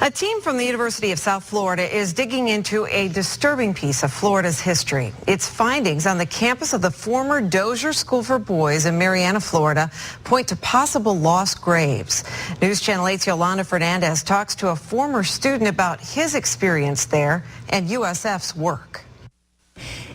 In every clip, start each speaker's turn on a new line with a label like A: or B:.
A: A team from the University of South Florida is digging into a disturbing piece of Florida's history. Its findings on the campus of the former Dozier School for Boys in Marianna, Florida, point to possible lost graves. News Channel 8's Yolanda Fernandez talks to a former student about his experience there and USF's work.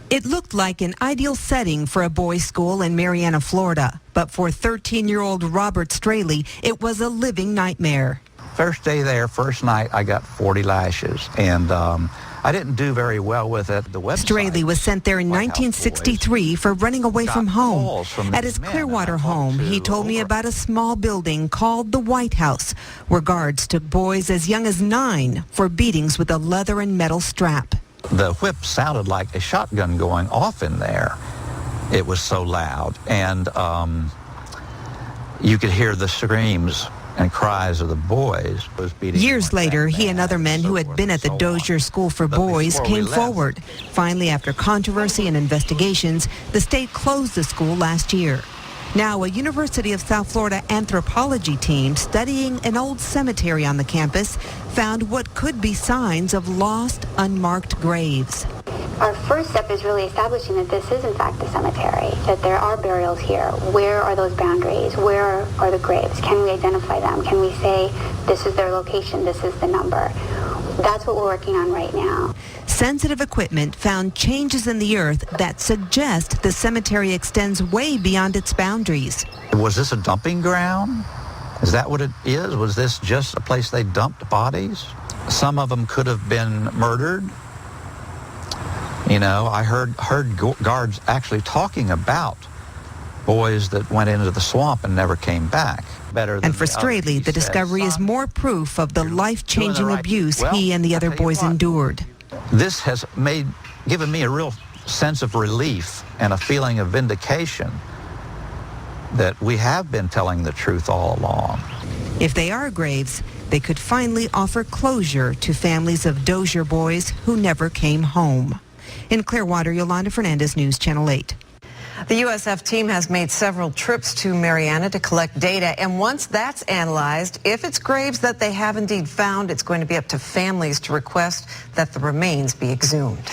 B: It looked like an ideal setting for a boys' school in Marianna, Florida. But for 13-year-old Robert Straley, it was a living nightmare.
C: First day there, first night, I got 40 lashes, and I didn't do very well with it. The website,
B: Straley was sent there in 1963 for running away from home. At his Clearwater home, he told me about a small building called the White House, where guards took boys as young as 9 for beatings with a leather and metal strap.
C: The whip sounded like a shotgun going off in there. It was so loud, and you could hear the screams and cries of the boys.
B: Years later, he and other men who had been at the Dozier School for Boys came forward. Finally, after controversy and investigations, the state closed the school last year. Now, a University of South Florida anthropology team studying an old cemetery on the campus found what could be signs of lost, unmarked graves.
D: Our first step is really establishing that this is in fact the cemetery, that there are burials here. Where are those boundaries? Where are the graves? Can we identify them? Can we say this is their location, this is the number? That's what we're working on right now.
B: Sensitive equipment found changes in the earth that suggest the cemetery extends way beyond its boundaries.
C: Was this a dumping ground? Is that what it is? Was this just a place they dumped bodies? Some of them could have been murdered. You know, I heard guards actually talking about boys that went into the swamp and never came back.
B: And for Straley, the discovery is more proof of the life-changing abuse he and the other boys endured.
C: This has given me a real sense of relief and a feeling of vindication that we have been telling the truth all along.
B: If they are graves, they could finally offer closure to families of Dozier boys who never came home. In Clearwater, Yolanda Fernandez, News Channel 8.
A: The USF team has made several trips to Marianna to collect data, and once that's analyzed, if it's graves that they have indeed found, it's going to be up to families to request that the remains be exhumed.